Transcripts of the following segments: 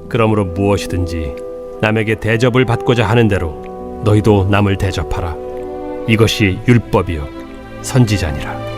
그러므로 무엇이든지 남에게 대접을 받고자 하는 대로 너희도 남을 대접하라. 이것이 율법이요 선지자니라.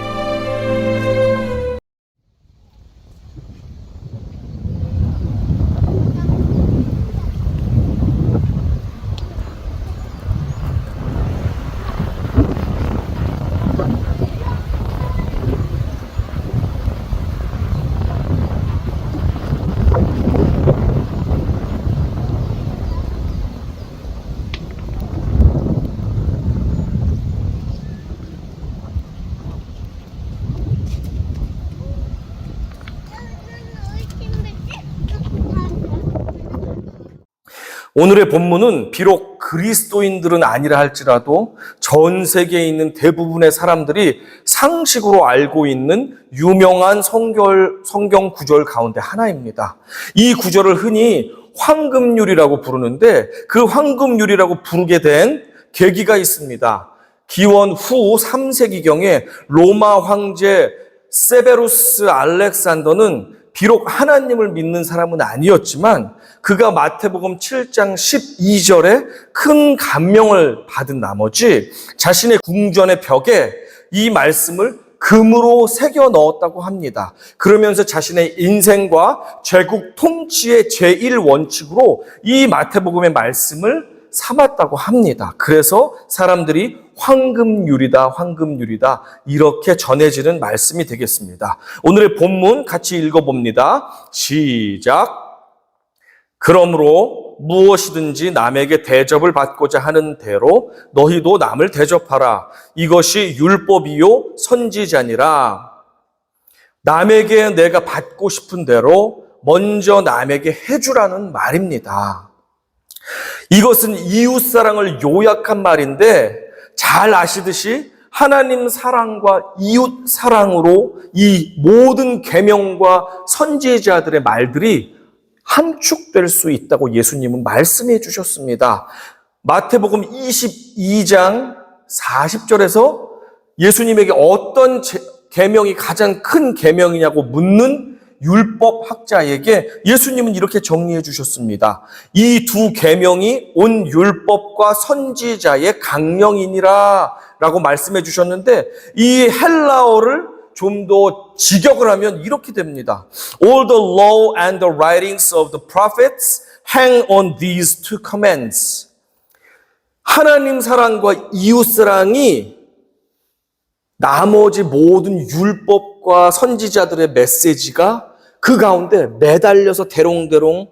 오늘의 본문은 비록 그리스도인들은 아니라 할지라도 전 세계에 있는 대부분의 사람들이 상식으로 알고 있는 유명한 성경 구절 가운데 하나입니다. 이 구절을 흔히 황금률이라고 부르는데 그 황금률이라고 부르게 된 계기가 있습니다. 기원 후 3세기경에 로마 황제 세베루스 알렉산더는 비록 하나님을 믿는 사람은 아니었지만 그가 마태복음 7장 12절에 큰 감명을 받은 나머지 자신의 궁전의 벽에 이 말씀을 금으로 새겨 넣었다고 합니다. 그러면서 자신의 인생과 제국 통치의 제1원칙으로 이 마태복음의 말씀을 삼았다고 합니다. 그래서 사람들이 황금률이다, 황금률이다 이렇게 전해지는 말씀이 되겠습니다. 오늘의 본문 같이 읽어봅니다. 시작. 그러므로 무엇이든지 남에게 대접을 받고자 하는 대로 너희도 남을 대접하라. 이것이 율법이요 선지자니라. 남에게 내가 받고 싶은 대로 먼저 남에게 해주라는 말입니다. 이것은 이웃사랑을 요약한 말인데 잘 아시듯이 하나님 사랑과 이웃 사랑으로 이 모든 계명과 선지자들의 말들이 함축될 수 있다고 예수님은 말씀해 주셨습니다. 마태복음 22장 40절에서 예수님에게 어떤 계명이 가장 큰 계명이냐고 묻는 율법 학자에게 예수님은 이렇게 정리해 주셨습니다. 이 두 계명이 온 율법과 선지자의 강령이니라 라고 말씀해 주셨는데 이 헬라어를 좀 더 직역을 하면 이렇게 됩니다. All the law and the writings of the prophets hang on these two commands. 하나님 사랑과 이웃 사랑이 나머지 모든 율법과 선지자들의 메시지가 그 가운데 매달려서 대롱대롱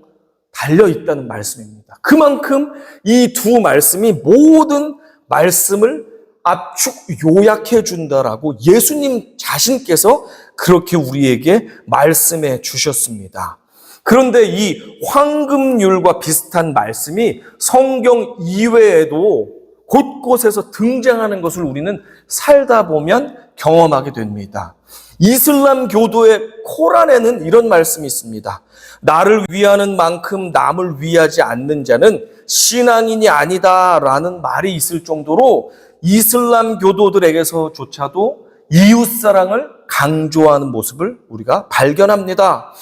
달려있다는 말씀입니다. 그만큼 이 두 말씀이 모든 말씀을 압축 요약해 준다라고 예수님 자신께서 그렇게 우리에게 말씀해 주셨습니다. 그런데 이 황금률과 비슷한 말씀이 성경 이외에도 곳곳에서 등장하는 것을 우리는 살다 보면 경험하게 됩니다. 이슬람 교도의 코란에는 이런 말씀이 있습니다. 나를 위하는 만큼 남을 위하지 않는 자는 신앙인이 아니다라는 말이 있을 정도로 이슬람 교도들에게서조차도 이웃사랑을 강조하는 모습을 우리가 발견합니다.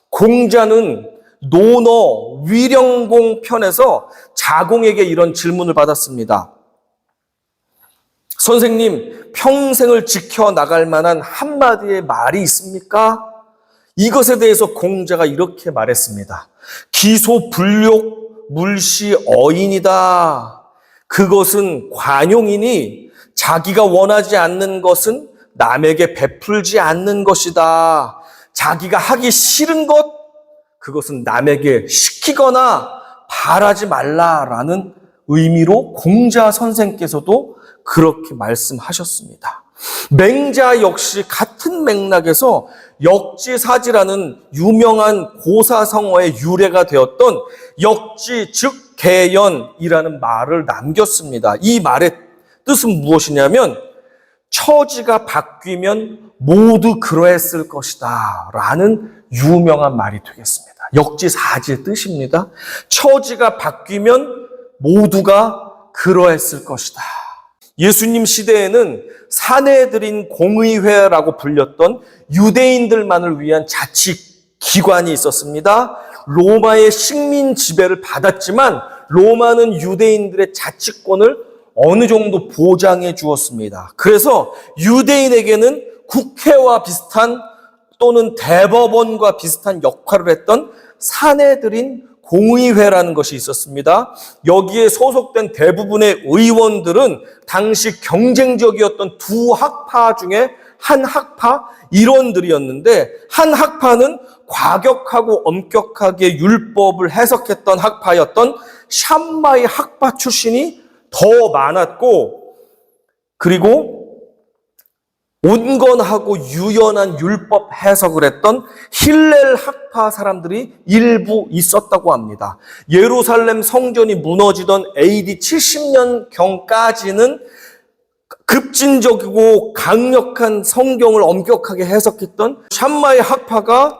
공자는 논어 위령공 편에서 자공에게 이런 질문을 받았습니다. 선생님, 평생을 지켜나갈 만한 한마디의 말이 있습니까? 이것에 대해서 공자가 이렇게 말했습니다. 기소불욕 물시 어인이다. 그것은 관용이니 자기가 원하지 않는 것은 남에게 베풀지 않는 것이다. 자기가 하기 싫은 것, 그것은 남에게 시키거나 바라지 말라라는 의미로 공자 선생께서도 그렇게 말씀하셨습니다. 맹자 역시 같은 맥락에서 역지사지라는 유명한 고사성어의 유래가 되었던 역지 즉 개연이라는 말을 남겼습니다. 이 말의 뜻은 무엇이냐면 처지가 바뀌면 모두 그러했을 것이다 라는 유명한 말이 되겠습니다. 역지사지의 뜻입니다. 처지가 바뀌면 모두가 그러했을 것이다. 예수님 시대에는 사내들인 공의회라고 불렸던 유대인들만을 위한 자치기관이 있었습니다. 로마의 식민 지배를 받았지만 로마는 유대인들의 자치권을 어느 정도 보장해 주었습니다. 그래서 유대인에게는 국회와 비슷한 또는 대법원과 비슷한 역할을 했던 사내들인 공의회라는 것이 있었습니다. 여기에 소속된 대부분의 의원들은 당시 경쟁적이었던 두 학파 중에 한 학파 일원들이었는데, 한 학파는 과격하고 엄격하게 율법을 해석했던 학파였던 샴마이 학파 출신이 더 많았고, 그리고 온건하고 유연한 율법 해석을 했던 힐렐 학파 사람들이 일부 있었다고 합니다. 예루살렘 성전이 무너지던 AD 70년경까지는 급진적이고 강력한 성경을 엄격하게 해석했던 샴마이 학파가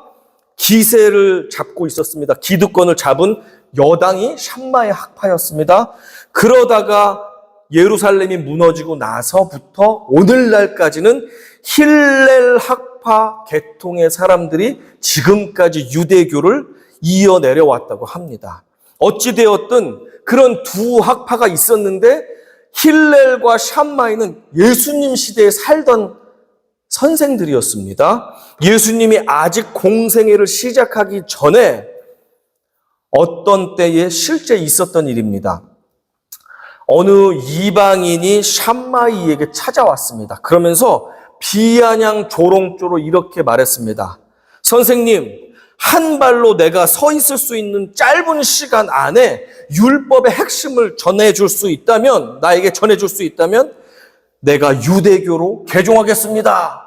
기세를 잡고 있었습니다. 기득권을 잡은 여당이 샴마이 학파였습니다. 그러다가 예루살렘이 무너지고 나서부터 오늘날까지는 힐렐 학파 계통의 사람들이 지금까지 유대교를 이어내려왔다고 합니다. 어찌되었든 그런 두 학파가 있었는데 힐렐과 샴마이는 예수님 시대에 살던 선생들이었습니다. 예수님이 아직 공생애를 시작하기 전에 어떤 때에 실제 있었던 일입니다. 어느 이방인이 샴마이에게 찾아왔습니다. 그러면서 비아냥 조롱조로 이렇게 말했습니다. 선생님, 한 발로 내가 서 있을 수 있는 짧은 시간 안에 율법의 핵심을 나에게 전해줄 수 있다면 내가 유대교로 개종하겠습니다.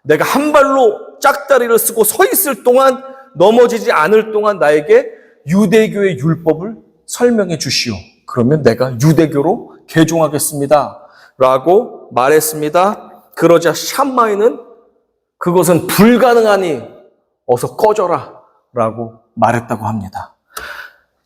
내가 한 발로 짝다리를 쓰고 서 있을 동안, 넘어지지 않을 동안 나에게 유대교의 율법을 설명해 주시오. 그러면 내가 유대교로 개종하겠습니다. 라고 말했습니다. 그러자 샴마이는 그것은 불가능하니 어서 꺼져라 라고 말했다고 합니다.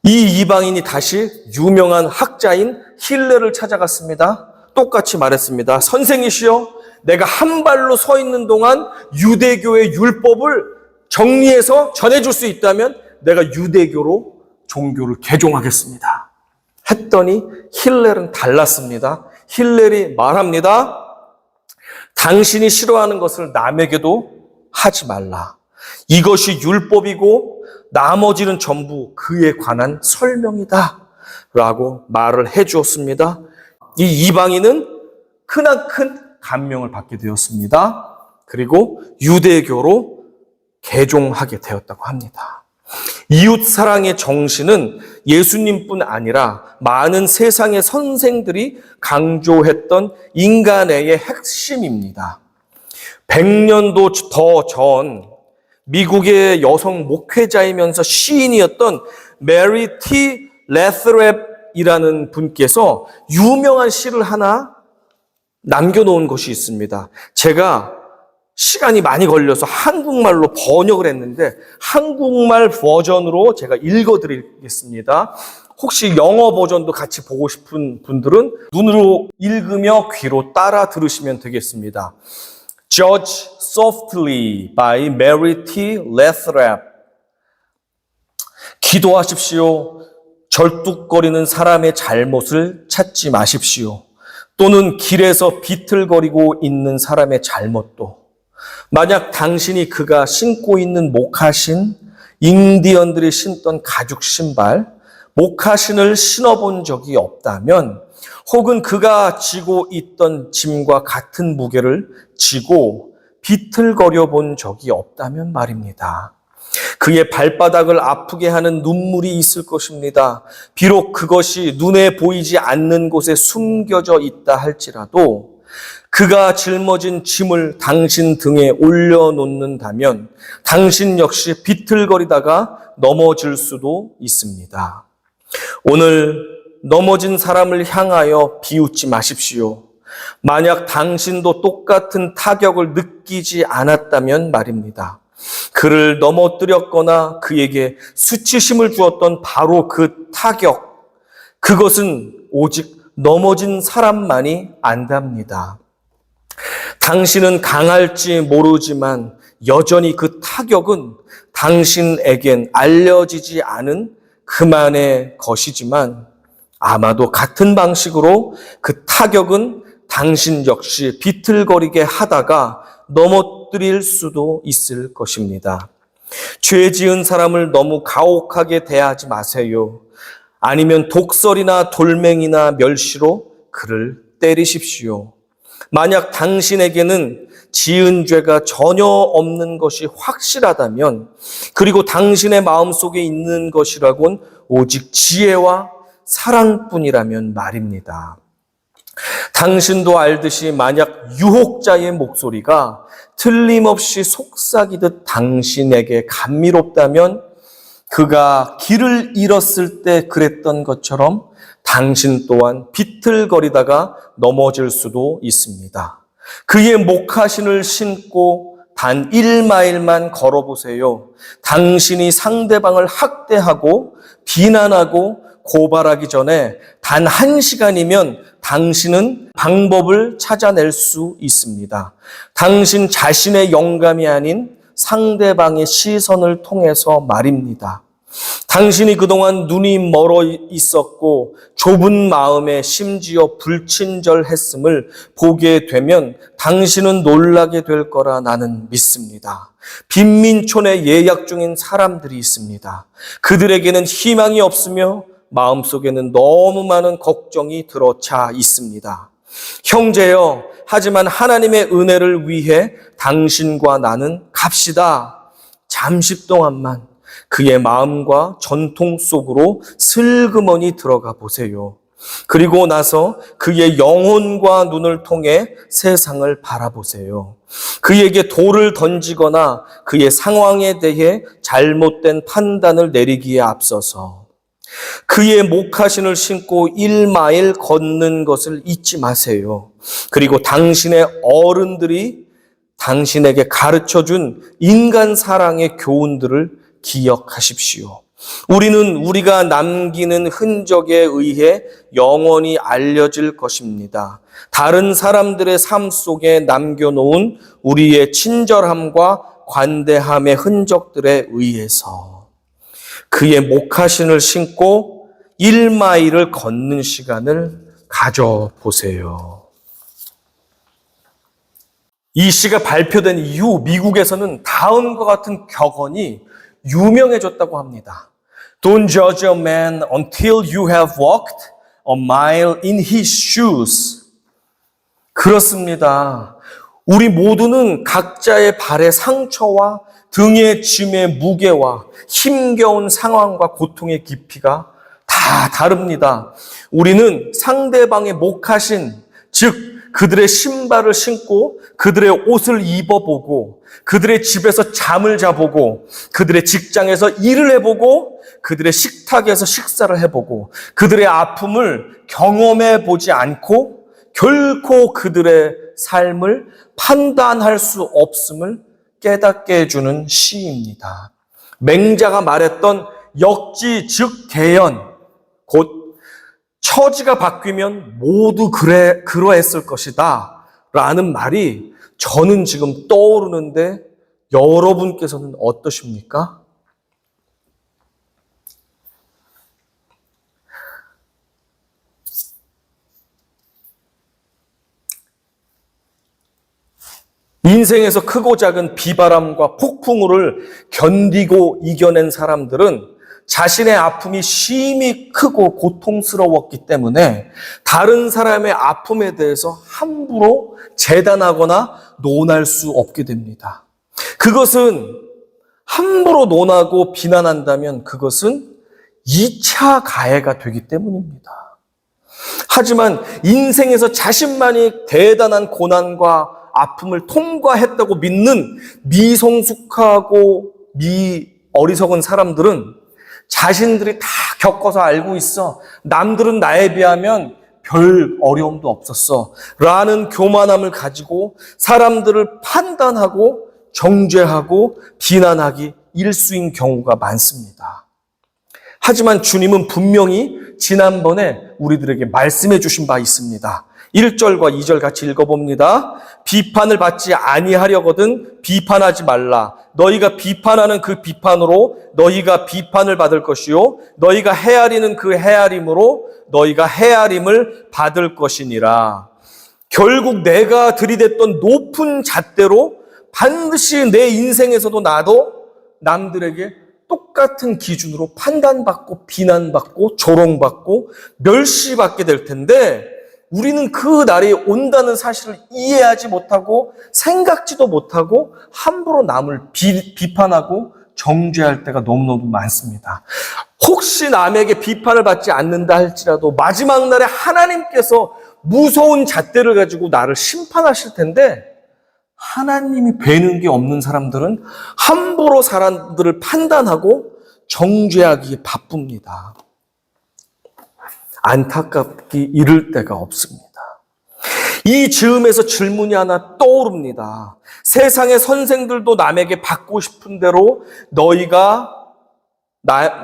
이 이방인이 다시 유명한 학자인 힐렐을 찾아갔습니다. 똑같이 말했습니다. 선생이시여, 내가 한 발로 서 있는 동안 유대교의 율법을 정리해서 전해줄 수 있다면 내가 유대교로 종교를 개종하겠습니다. 했더니 힐렐은 달랐습니다. 힐렐이 말합니다. 당신이 싫어하는 것을 남에게도 하지 말라. 이것이 율법이고 나머지는 전부 그에 관한 설명이다. 라고 말을 해주었습니다. 이 이방인은 크나큰 감명을 받게 되었습니다. 그리고 유대교로 개종하게 되었다고 합니다. 이웃 사랑의 정신은 예수님뿐 아니라 많은 세상의 선생들이 강조했던 인간애의 핵심입니다. 100년도 더 전 미국의 여성 목회자이면서 시인이었던 메리 티 레스랩이라는 분께서 유명한 시를 하나 남겨놓은 것이 있습니다. 제가 시간이 많이 걸려서 한국말로 번역을 했는데 한국말 버전으로 제가 읽어드리겠습니다. 혹시 영어 버전도 같이 보고 싶은 분들은 눈으로 읽으며 귀로 따라 들으시면 되겠습니다. Judge Softly by Mary T. Lathrap. 기도하십시오. 절뚝거리는 사람의 잘못을 찾지 마십시오. 또는 길에서 비틀거리고 있는 사람의 잘못도. 만약 당신이 그가 신고 있는 목화신, 인디언들이 신던 가죽 신발, 목화신을 신어본 적이 없다면, 혹은 그가 지고 있던 짐과 같은 무게를 지고 비틀거려 본 적이 없다면 말입니다. 그의 발바닥을 아프게 하는 눈물이 있을 것입니다. 비록 그것이 눈에 보이지 않는 곳에 숨겨져 있다 할지라도 그가 짊어진 짐을 당신 등에 올려놓는다면 당신 역시 비틀거리다가 넘어질 수도 있습니다. 오늘 넘어진 사람을 향하여 비웃지 마십시오. 만약 당신도 똑같은 타격을 느끼지 않았다면 말입니다. 그를 넘어뜨렸거나 그에게 수치심을 주었던 바로 그 타격, 그것은 오직 넘어진 사람만이 안답니다. 당신은 강할지 모르지만 여전히 그 타격은 당신에겐 알려지지 않은 그만의 것이지만 아마도 같은 방식으로 그 타격은 당신 역시 비틀거리게 하다가 넘어뜨릴 수도 있을 것입니다. 죄 지은 사람을 너무 가혹하게 대하지 마세요. 아니면 독설이나 돌멩이나 멸시로 그를 때리십시오. 만약 당신에게는 지은 죄가 전혀 없는 것이 확실하다면, 그리고 당신의 마음속에 있는 것이라곤 오직 지혜와 사랑뿐이라면 말입니다. 당신도 알듯이 만약 유혹자의 목소리가 틀림없이 속삭이듯 당신에게 감미롭다면, 그가 길을 잃었을 때 그랬던 것처럼 당신 또한 비틀거리다가 넘어질 수도 있습니다. 그의 목화신을 신고 단 1마일만 걸어보세요. 당신이 상대방을 학대하고 비난하고 고발하기 전에 단 1시간이면 당신은 방법을 찾아낼 수 있습니다. 당신 자신의 영감이 아닌 상대방의 시선을 통해서 말입니다. 당신이 그동안 눈이 멀어 있었고 좁은 마음에 심지어 불친절했음을 보게 되면 당신은 놀라게 될 거라 나는 믿습니다. 빈민촌에 예약 중인 사람들이 있습니다. 그들에게는 희망이 없으며 마음속에는 너무 많은 걱정이 들어차 있습니다. 형제여, 하지만 하나님의 은혜를 위해 당신과 나는 갑시다. 잠시 동안만 그의 마음과 전통 속으로 슬그머니 들어가 보세요. 그리고 나서 그의 영혼과 눈을 통해 세상을 바라보세요. 그에게 돌을 던지거나 그의 상황에 대해 잘못된 판단을 내리기에 앞서서 그의 목화신을 신고 1마일 걷는 것을 잊지 마세요. 그리고 당신의 어른들이 당신에게 가르쳐준 인간 사랑의 교훈들을 기억하십시오. 우리는 우리가 남기는 흔적에 의해 영원히 알려질 것입니다. 다른 사람들의 삶 속에 남겨놓은 우리의 친절함과 관대함의 흔적들에 의해서 그의 목화신을 신고 1마일을 걷는 시간을 가져보세요. 이 시가 발표된 이후 미국에서는 다음과 같은 격언이 유명해졌다고 합니다. Don't judge a man until you have walked a mile in his shoes. 그렇습니다. 우리 모두는 각자의 발의 상처와 등의 짐의 무게와 힘겨운 상황과 고통의 깊이가 다 다릅니다. 우리는 상대방의 목화신, 즉 그들의 신발을 신고 그들의 옷을 입어보고 그들의 집에서 잠을 자보고 그들의 직장에서 일을 해보고 그들의 식탁에서 식사를 해보고 그들의 아픔을 경험해보지 않고 결코 그들의 삶을 판단할 수 없음을 깨닫게 해주는 시입니다. 맹자가 말했던 역지 즉 개연, 곧 처지가 바뀌면 모두 그러했을 것이다 라는 말이 저는 지금 떠오르는데 여러분께서는 어떠십니까? 인생에서 크고 작은 비바람과 폭풍우를 견디고 이겨낸 사람들은 자신의 아픔이 심히 크고 고통스러웠기 때문에 다른 사람의 아픔에 대해서 함부로 재단하거나 논할 수 없게 됩니다. 그것은 함부로 논하고 비난한다면 그것은 2차 가해가 되기 때문입니다. 하지만 인생에서 자신만이 대단한 고난과 아픔을 통과했다고 믿는 미성숙하고 어리석은 사람들은 자신들이 다 겪어서 알고 있어. 남들은 나에 비하면 별 어려움도 없었어. 라는 교만함을 가지고 사람들을 판단하고 정죄하고 비난하기 일수인 경우가 많습니다. 하지만 주님은 분명히 지난번에 우리들에게 말씀해 주신 바 있습니다. 1절과 2절 같이 읽어봅니다. 비판을 받지 아니하려거든 비판하지 말라. 너희가 비판하는 그 비판으로 너희가 비판을 받을 것이요 너희가 헤아리는 그 헤아림으로 너희가 헤아림을 받을 것이니라. 결국 내가 들이댔던 높은 잣대로 반드시 내 인생에서도 나도 남들에게 똑같은 기준으로 판단받고 비난받고 조롱받고 멸시받게 될 텐데 우리는 그 날이 온다는 사실을 이해하지 못하고 생각지도 못하고 함부로 남을 비판하고 정죄할 때가 너무너무 많습니다. 혹시 남에게 비판을 받지 않는다 할지라도 마지막 날에 하나님께서 무서운 잣대를 가지고 나를 심판하실 텐데 하나님이 뵈는 게 없는 사람들은 함부로 사람들을 판단하고 정죄하기에 바쁩니다. 안타깝기 이를 데가 없습니다. 이 즈음에서 질문이 하나 떠오릅니다. 세상의 선생들도 남에게 받고 싶은 대로 너희가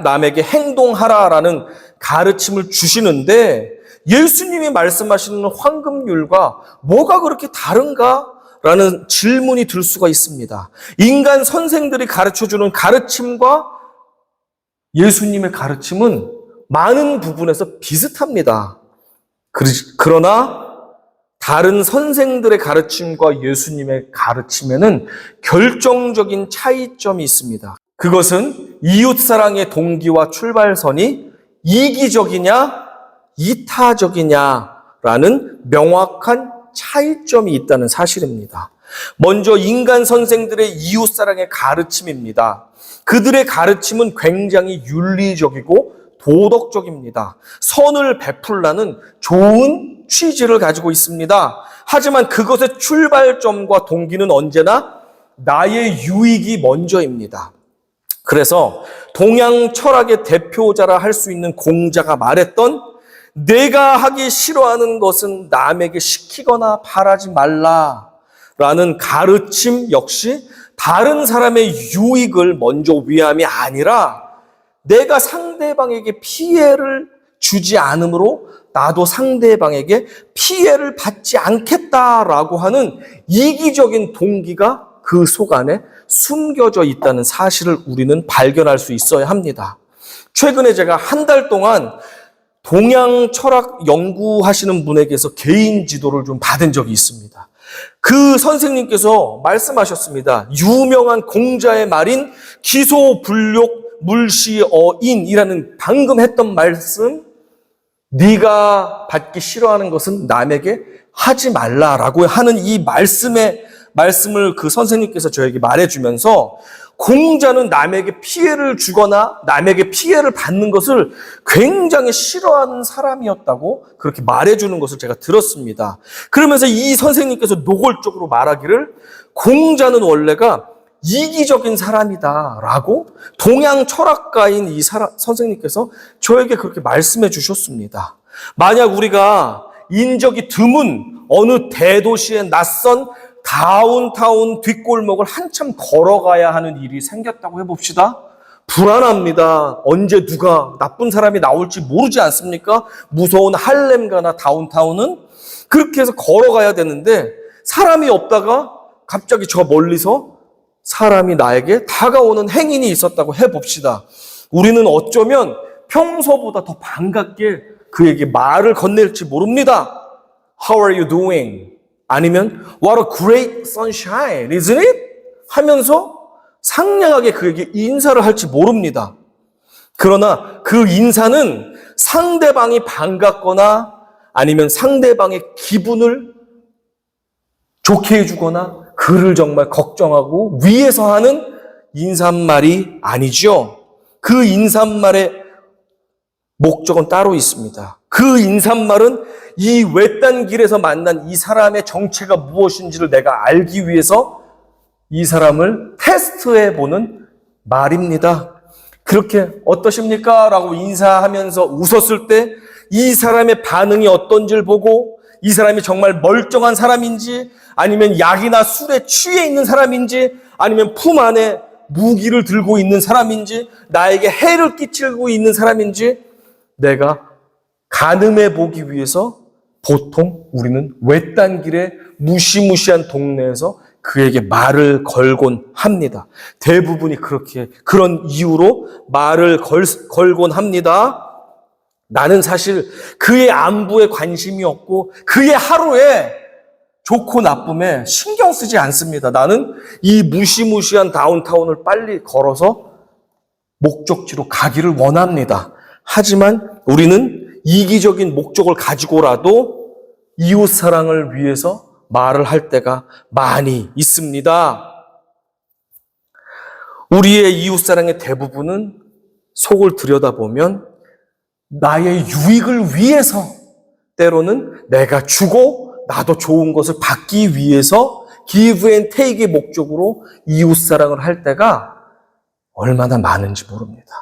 남에게 행동하라라는 가르침을 주시는데 예수님이 말씀하시는 황금률과 뭐가 그렇게 다른가? 라는 질문이 들 수가 있습니다. 인간 선생들이 가르쳐주는 가르침과 예수님의 가르침은 많은 부분에서 비슷합니다. 그러나 다른 선생들의 가르침과 예수님의 가르침에는 결정적인 차이점이 있습니다. 그것은 이웃사랑의 동기와 출발선이 이기적이냐 이타적이냐라는 명확한 차이점이 있다는 사실입니다. 먼저 인간 선생들의 이웃사랑의 가르침입니다. 그들의 가르침은 굉장히 윤리적이고 도덕적입니다. 선을 베풀라는 좋은 취지를 가지고 있습니다. 하지만 그것의 출발점과 동기는 언제나 나의 유익이 먼저입니다. 그래서 동양 철학의 대표자라 할 수 있는 공자가 말했던 내가 하기 싫어하는 것은 남에게 시키거나 바라지 말라라는 가르침 역시 다른 사람의 유익을 먼저 위함이 아니라 내가 상대방에게 피해를 주지 않으므로 나도 상대방에게 피해를 받지 않겠다라고 하는 이기적인 동기가 그 속 안에 숨겨져 있다는 사실을 우리는 발견할 수 있어야 합니다. 최근에 제가 한 달 동안 동양 철학 연구하시는 분에게서 개인 지도를 좀 받은 적이 있습니다. 그 선생님께서 말씀하셨습니다. 유명한 공자의 말인 기소불욕 물시어인이라는 방금 했던 말씀, 네가 받기 싫어하는 것은 남에게 하지 말라라고 하는 이 말씀을 그 선생님께서 저에게 말해주면서 공자는 남에게 피해를 주거나 남에게 피해를 받는 것을 굉장히 싫어하는 사람이었다고 그렇게 말해주는 것을 제가 들었습니다. 그러면서 이 선생님께서 노골적으로 말하기를 공자는 원래가 이기적인 사람이다라고 동양 철학가인 이 선생님께서 저에게 그렇게 말씀해 주셨습니다. 만약 우리가 인적이 드문 어느 대도시의 낯선 다운타운 뒷골목을 한참 걸어가야 하는 일이 생겼다고 해봅시다. 불안합니다. 언제 누가 나쁜 사람이 나올지 모르지 않습니까? 무서운 할렘가나 다운타운은 그렇게 해서 걸어가야 되는데 사람이 없다가 갑자기 저 멀리서 사람이 나에게 다가오는 행인이 있었다고 해봅시다. 우리는 어쩌면 평소보다 더 반갑게 그에게 말을 건넬지 모릅니다. How are you doing? 아니면 What a great sunshine, isn't it? 하면서 상냥하게 그에게 인사를 할지 모릅니다. 그러나 그 인사는 상대방이 반갑거나 아니면 상대방의 기분을 좋게 해주거나 그를 정말 걱정하고 위해서 하는 인사말이 아니죠. 그 인사말의 목적은 따로 있습니다. 그 인사말은 이 외딴 길에서 만난 이 사람의 정체가 무엇인지를 내가 알기 위해서 이 사람을 테스트해보는 말입니다. 그렇게 어떠십니까? 라고 인사하면서 웃었을 때 이 사람의 반응이 어떤지를 보고 이 사람이 정말 멀쩡한 사람인지 아니면 약이나 술에 취해 있는 사람인지 아니면 품 안에 무기를 들고 있는 사람인지 나에게 해를 끼치고 있는 사람인지 내가 가늠해 보기 위해서 보통 우리는 외딴 길에 무시무시한 동네에서 그에게 말을 걸곤 합니다. 대부분이 그런 이유로 말을 걸곤 합니다. 나는 사실 그의 안부에 관심이 없고 그의 하루에 좋고 나쁨에 신경 쓰지 않습니다. 나는 이 무시무시한 다운타운을 빨리 걸어서 목적지로 가기를 원합니다. 하지만 우리는 이기적인 목적을 가지고라도 이웃 사랑을 위해서 말을 할 때가 많이 있습니다. 우리의 이웃 사랑의 대부분은 속을 들여다보면 나의 유익을 위해서, 때로는 내가 주고 나도 좋은 것을 받기 위해서 give and take의 목적으로 이웃 사랑을 할 때가 얼마나 많은지 모릅니다.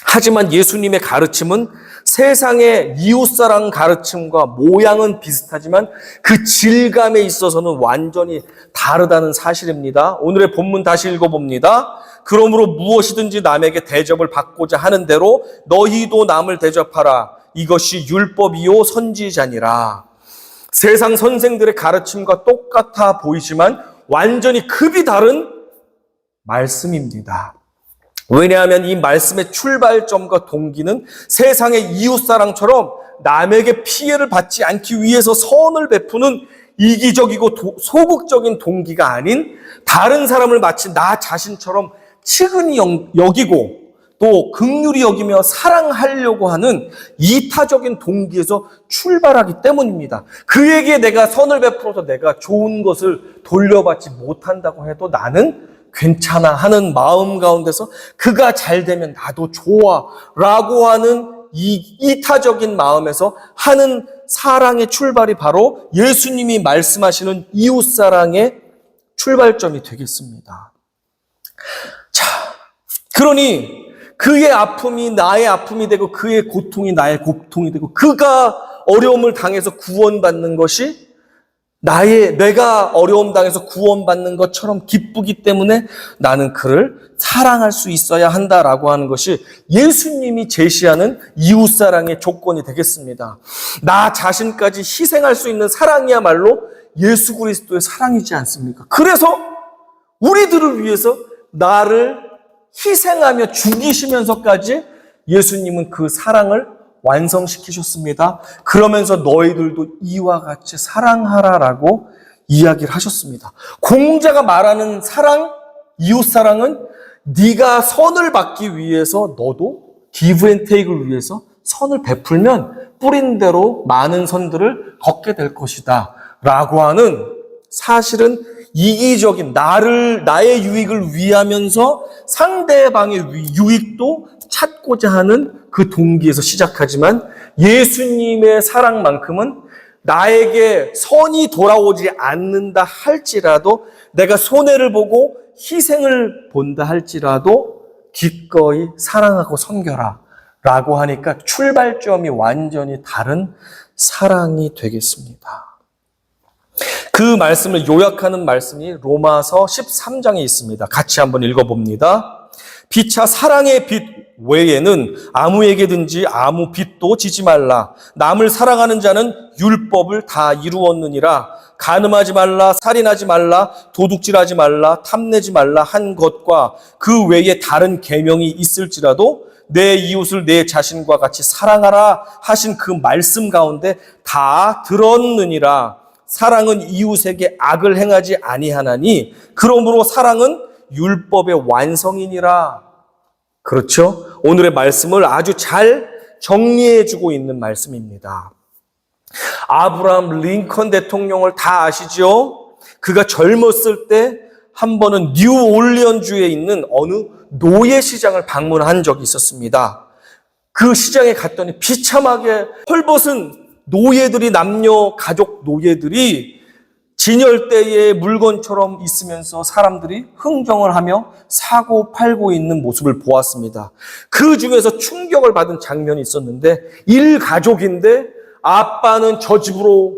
하지만 예수님의 가르침은 세상의 이웃사랑 가르침과 모양은 비슷하지만 그 질감에 있어서는 완전히 다르다는 사실입니다. 오늘의 본문 다시 읽어봅니다. 그러므로 무엇이든지 남에게 대접을 받고자 하는 대로 너희도 남을 대접하라. 이것이 율법이요 선지자니라. 세상 선생들의 가르침과 똑같아 보이지만 완전히 급이 다른 말씀입니다. 왜냐하면 이 말씀의 출발점과 동기는 세상의 이웃사랑처럼 남에게 피해를 받지 않기 위해서 선을 베푸는 이기적이고 소극적인 동기가 아닌 다른 사람을 마치 나 자신처럼 측은히 여기고 또 긍휼히 여기며 사랑하려고 하는 이타적인 동기에서 출발하기 때문입니다. 그에게 내가 선을 베풀어서 내가 좋은 것을 돌려받지 못한다고 해도 나는 괜찮아 하는 마음 가운데서 그가 잘 되면 나도 좋아 라고 하는 이 이타적인 마음에서 하는 사랑의 출발이 바로 예수님이 말씀하시는 이웃사랑의 출발점이 되겠습니다. 자, 그러니 그의 아픔이 나의 아픔이 되고 그의 고통이 나의 고통이 되고 그가 어려움을 당해서 구원받는 것이 내가 어려움 당해서 구원받는 것처럼 기쁘기 때문에 나는 그를 사랑할 수 있어야 한다라고 하는 것이 예수님이 제시하는 이웃사랑의 조건이 되겠습니다. 나 자신까지 희생할 수 있는 사랑이야말로 예수 그리스도의 사랑이지 않습니까? 그래서 우리들을 위해서 나를 희생하며 죽이시면서까지 예수님은 그 사랑을 완성시키셨습니다. 그러면서 너희들도 이와 같이 사랑하라라고 이야기를 하셨습니다. 공자가 말하는 사랑, 이웃사랑은 네가 선을 받기 위해서 너도 give and take를 위해서 선을 베풀면 뿌린 대로 많은 선들을 걷게 될 것이다 라고 하는 사실은 이기적인 나의 유익을 위하면서 상대방의 유익도 찾고자 하는 그 동기에서 시작하지만 예수님의 사랑만큼은 나에게 선이 돌아오지 않는다 할지라도 내가 손해를 보고 희생을 본다 할지라도 기꺼이 사랑하고 섬겨라 라고 하니까 출발점이 완전히 다른 사랑이 되겠습니다. 그 말씀을 요약하는 말씀이 로마서 13장에 있습니다. 같이 한번 읽어봅니다. 피차 사랑의 빚 외에는 아무에게든지 아무 빚도 지지 말라. 남을 사랑하는 자는 율법을 다 이루었느니라. 간음하지 말라, 살인하지 말라, 도둑질하지 말라, 탐내지 말라 한 것과 그 외에 다른 계명이 있을지라도 내 이웃을 내 자신과 같이 사랑하라 하신 그 말씀 가운데 다 들었느니라. 사랑은 이웃에게 악을 행하지 아니하나니 그러므로 사랑은 율법의 완성이니라. 그렇죠? 오늘의 말씀을 아주 잘 정리해주고 있는 말씀입니다. 아브라함 링컨 대통령을 다 아시죠? 그가 젊었을 때 한 번은 뉴올리언주에 있는 어느 노예시장을 방문한 적이 있었습니다. 그 시장에 갔더니 비참하게 헐벗은 노예들이 남녀 가족 노예들이 진열대의 물건처럼 있으면서 사람들이 흥정을 하며 사고 팔고 있는 모습을 보았습니다. 그 중에서 충격을 받은 장면이 있었는데 일가족인데 아빠는 저 집으로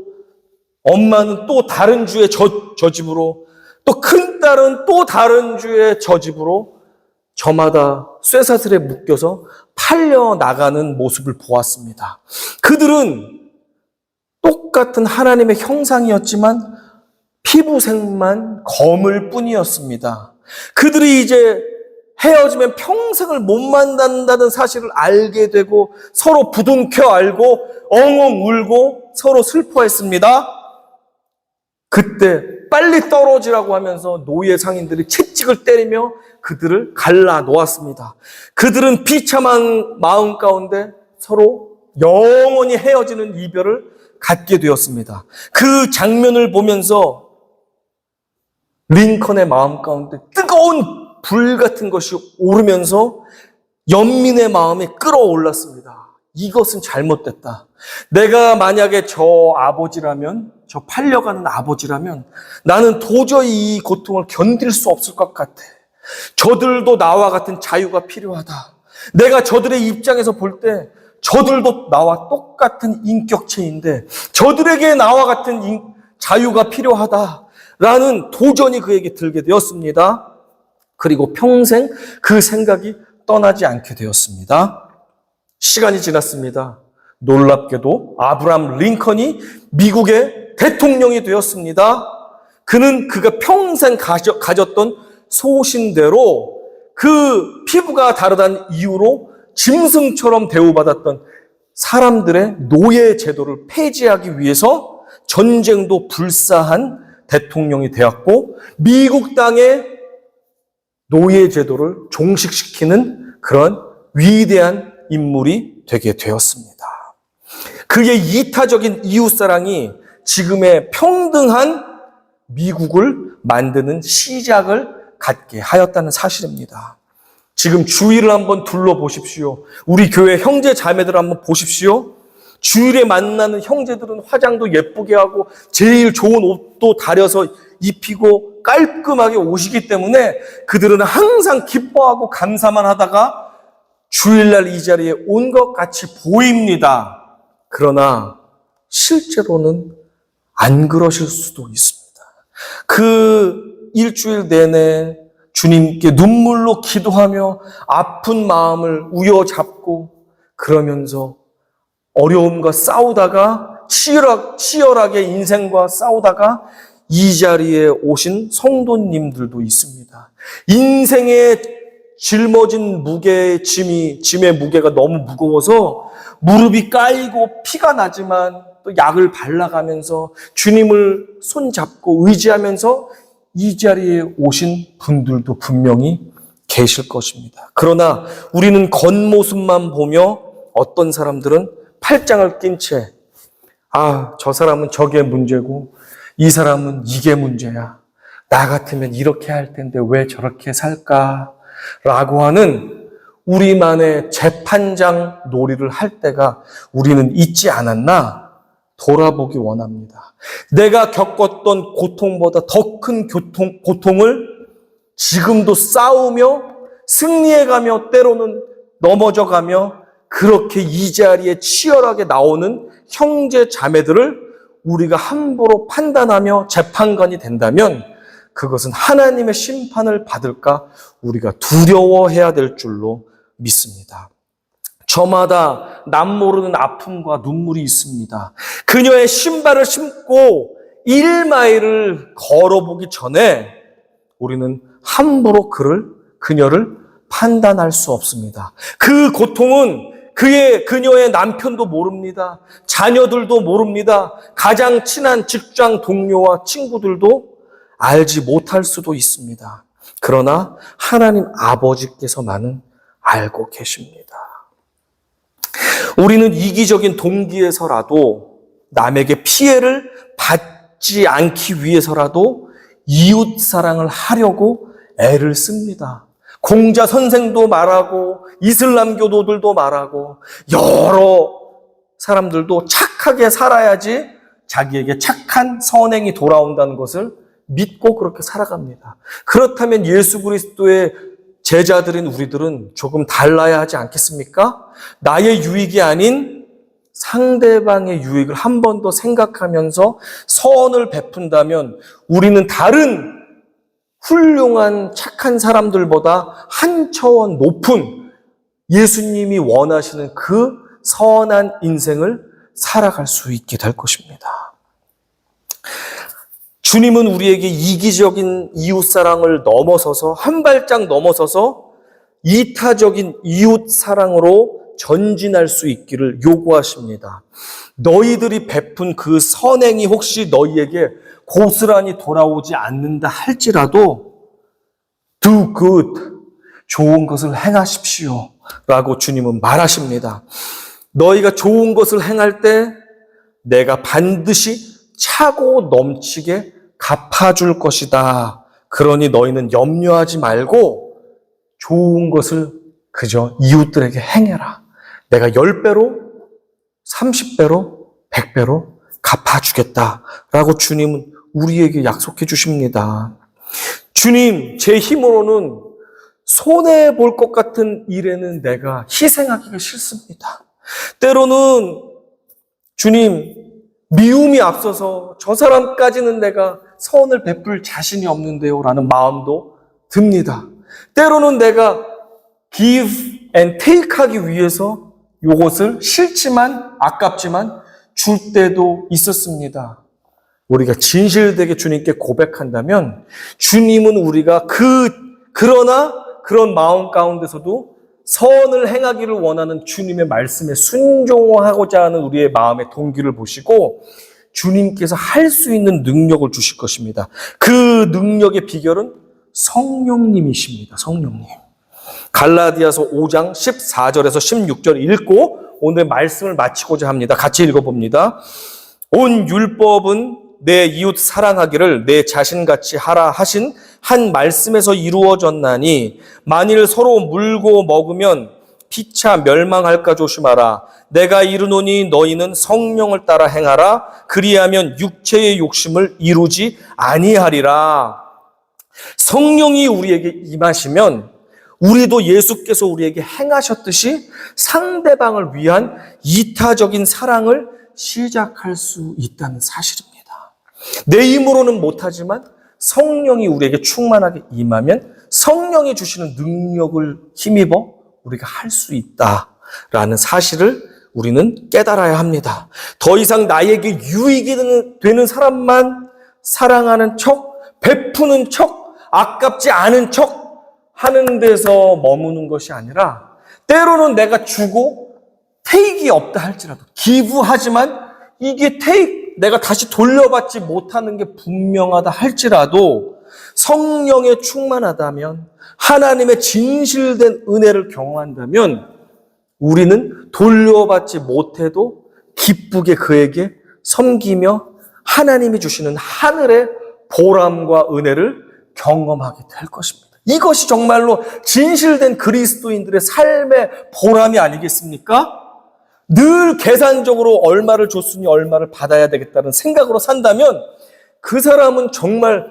엄마는 또 다른 주의 저 집으로 또 큰 딸은 또 다른 주의 저 집으로 저마다 쇠사슬에 묶여서 팔려 나가는 모습을 보았습니다. 그들은 똑같은 하나님의 형상이었지만 피부색만 검을 뿐이었습니다. 그들이 이제 헤어지면 평생을 못 만난다는 사실을 알게 되고 서로 부둥켜 알고 엉엉 울고 서로 슬퍼했습니다. 그때 빨리 떨어지라고 하면서 노예 상인들이 채찍을 때리며 그들을 갈라 놓았습니다. 그들은 비참한 마음 가운데 서로 영원히 헤어지는 이별을 갖게 되었습니다. 그 장면을 보면서 링컨의 마음 가운데 뜨거운 불 같은 것이 오르면서 연민의 마음이 끌어올랐습니다. 이것은 잘못됐다. 내가 만약에 저 아버지라면, 저 팔려가는 아버지라면 나는 도저히 이 고통을 견딜 수 없을 것 같아. 저들도 나와 같은 자유가 필요하다. 내가 저들의 입장에서 볼 때 저들도 나와 똑같은 인격체인데 저들에게 나와 같은 자유가 필요하다라는 도전이 그에게 들게 되었습니다. 그리고 평생 그 생각이 떠나지 않게 되었습니다. 시간이 지났습니다. 놀랍게도 아브라함 링컨이 미국의 대통령이 되었습니다. 그는 그가 평생 가졌던 소신대로 그 피부가 다르다는 이유로 짐승처럼 대우받았던 사람들의 노예 제도를 폐지하기 위해서 전쟁도 불사한 대통령이 되었고 미국 땅의 노예 제도를 종식시키는 그런 위대한 인물이 되게 되었습니다. 그의 이타적인 이웃사랑이 지금의 평등한 미국을 만드는 시작을 갖게 하였다는 사실입니다. 지금 주위를 한번 둘러보십시오. 우리 교회 형제 자매들 한번 보십시오. 주일에 만나는 형제들은 화장도 예쁘게 하고 제일 좋은 옷도 다려서 입히고 깔끔하게 오시기 때문에 그들은 항상 기뻐하고 감사만 하다가 주일날 이 자리에 온 것 같이 보입니다. 그러나 실제로는 안 그러실 수도 있습니다. 그 일주일 내내 주님께 눈물로 기도하며 아픈 마음을 우여잡고 그러면서 어려움과 싸우다가 치열하게 인생과 싸우다가 이 자리에 오신 성도님들도 있습니다. 인생에 짊어진 짐의 무게가 너무 무거워서 무릎이 까이고 피가 나지만 또 약을 발라가면서 주님을 손잡고 의지하면서 이 자리에 오신 분들도 분명히 계실 것입니다. 그러나 우리는 겉모습만 보며 어떤 사람들은 팔짱을 낀 채, 저 사람은 저게 문제고 이 사람은 이게 문제야. 나 같으면 이렇게 할 텐데 왜 저렇게 살까? 라고 하는 우리만의 재판장 놀이를 할 때가 우리는 있지 않았나 돌아보기 원합니다. 내가 겪었던 고통보다 더 큰 고통을 지금도 싸우며 승리해가며 때로는 넘어져가며 그렇게 이 자리에 치열하게 나오는 형제 자매들을 우리가 함부로 판단하며 재판관이 된다면 그것은 하나님의 심판을 받을까 우리가 두려워해야 될 줄로 믿습니다. 저마다 남모르는 아픔과 눈물이 있습니다. 그녀의 신발을 신고 1마일을 걸어보기 전에 우리는 함부로 그녀를 판단할 수 없습니다. 그 고통은 그녀의 남편도 모릅니다. 자녀들도 모릅니다. 가장 친한 직장 동료와 친구들도 알지 못할 수도 있습니다. 그러나 하나님 아버지께서만은 알고 계십니다. 우리는 이기적인 동기에서라도 남에게 피해를 받지 않기 위해서라도 이웃 사랑을 하려고 애를 씁니다. 공자 선생도 말하고 이슬람교도들도 말하고 여러 사람들도 착하게 살아야지 자기에게 착한 선행이 돌아온다는 것을 믿고 그렇게 살아갑니다. 그렇다면 예수 그리스도의 제자들인 우리들은 조금 달라야 하지 않겠습니까? 나의 유익이 아닌 상대방의 유익을 한 번 더 생각하면서 선을 베푼다면 우리는 다른 훌륭한 착한 사람들보다 한 차원 높은 예수님이 원하시는 그 선한 인생을 살아갈 수 있게 될 것입니다. 주님은 우리에게 이기적인 이웃사랑을 넘어서서 한 발짝 넘어서서 이타적인 이웃사랑으로 전진할 수 있기를 요구하십니다. 너희들이 베푼 그 선행이 혹시 너희에게 고스란히 돌아오지 않는다 할지라도 do good, 좋은 것을 행하십시오 라고 주님은 말하십니다. 너희가 좋은 것을 행할 때 내가 반드시 차고 넘치게 갚아줄 것이다. 그러니 너희는 염려하지 말고 좋은 것을 그저 이웃들에게 행해라. 내가 10배로, 30배로, 100배로 갚아주겠다라고 주님은 우리에게 약속해 주십니다. 주님, 제 힘으로는 손해볼 것 같은 일에는 내가 희생하기가 싫습니다. 때로는 주님, 미움이 앞서서 저 사람까지는 내가 선을 베풀 자신이 없는데요 라는 마음도 듭니다. 때로는 내가 give and take 하기 위해서 이것을 싫지만 아깝지만 줄 때도 있었습니다. 우리가 진실되게 주님께 고백한다면 주님은 우리가 그러나 그런 마음 가운데서도 선을 행하기를 원하는 주님의 말씀에 순종하고자 하는 우리의 마음의 동기를 보시고 주님께서 할 수 있는 능력을 주실 것입니다. 그 능력의 비결은 성령님이십니다. 성령님. 갈라디아서 5장 14절에서 16절 읽고 오늘 말씀을 마치고자 합니다. 같이 읽어봅니다. 온 율법은 내 이웃 사랑하기를 내 자신같이 하라 하신 한 말씀에서 이루어졌나니 만일 서로 물고 먹으면 피차 멸망할까 조심하라. 내가 이르노니 너희는 성령을 따라 행하라. 그리하면 육체의 욕심을 이루지 아니하리라. 성령이 우리에게 임하시면 우리도 예수께서 우리에게 행하셨듯이 상대방을 위한 이타적인 사랑을 시작할 수 있다는 사실입니다. 내 힘으로는 못하지만 성령이 우리에게 충만하게 임하면 성령이 주시는 능력을 힘입어 우리가 할 수 있다라는 사실을 우리는 깨달아야 합니다. 더 이상 나에게 유익이 되는 사람만 사랑하는 척, 베푸는 척, 아깝지 않은 척 하는 데서 머무는 것이 아니라 때로는 내가 주고 테이크가 없다 할지라도 기부하지만 이게 내가 다시 돌려받지 못하는 게 분명하다 할지라도 성령에 충만하다면 하나님의 진실된 은혜를 경험한다면 우리는 돌려받지 못해도 기쁘게 그에게 섬기며 하나님이 주시는 하늘의 보람과 은혜를 경험하게 될 것입니다. 이것이 정말로 진실된 그리스도인들의 삶의 보람이 아니겠습니까? 늘 계산적으로 얼마를 줬으니 얼마를 받아야 되겠다는 생각으로 산다면 그 사람은 정말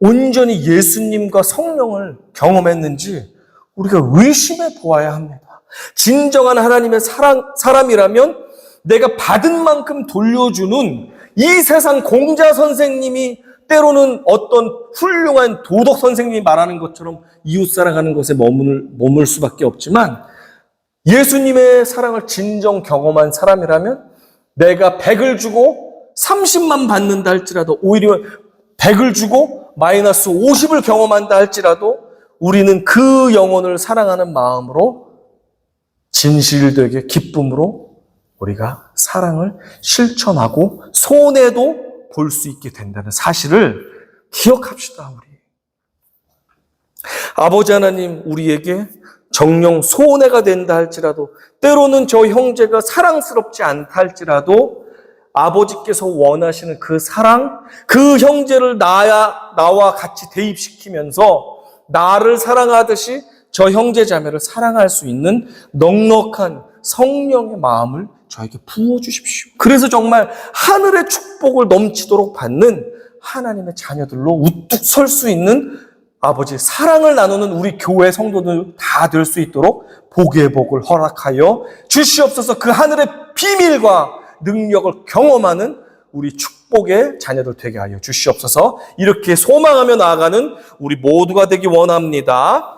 온전히 예수님과 성령을 경험했는지 우리가 의심해 보아야 합니다. 진정한 하나님의 사람이라면 내가 받은 만큼 돌려주는 이 세상 공자 선생님이 때로는 어떤 훌륭한 도덕 선생님이 말하는 것처럼 이웃사랑하는 것에 머물 수밖에 없지만 예수님의 사랑을 진정 경험한 사람이라면 내가 100을 주고 30만 받는다 할지라도 오히려 100을 주고 마이너스 50을 경험한다 할지라도 우리는 그 영혼을 사랑하는 마음으로 진실되게 기쁨으로 우리가 사랑을 실천하고 손해도 볼 수 있게 된다는 사실을 기억합시다. 우리 아버지 하나님 우리에게 정령 손해가 된다 할지라도 때로는 저 형제가 사랑스럽지 않다 할지라도 아버지께서 원하시는 그 사랑, 그 형제를 나와 같이 대입시키면서 나를 사랑하듯이 저 형제 자매를 사랑할 수 있는 넉넉한 성령의 마음을 저에게 부어주십시오. 그래서 정말 하늘의 축복을 넘치도록 받는 하나님의 자녀들로 우뚝 설 수 있는 아버지 사랑을 나누는 우리 교회 성도들 다 될 수 있도록 복의 복을 허락하여 주시옵소서. 그 하늘의 비밀과 능력을 경험하는 우리 축복의 자녀들 되게 하여 주시옵소서. 이렇게 소망하며 나아가는 우리 모두가 되기 원합니다.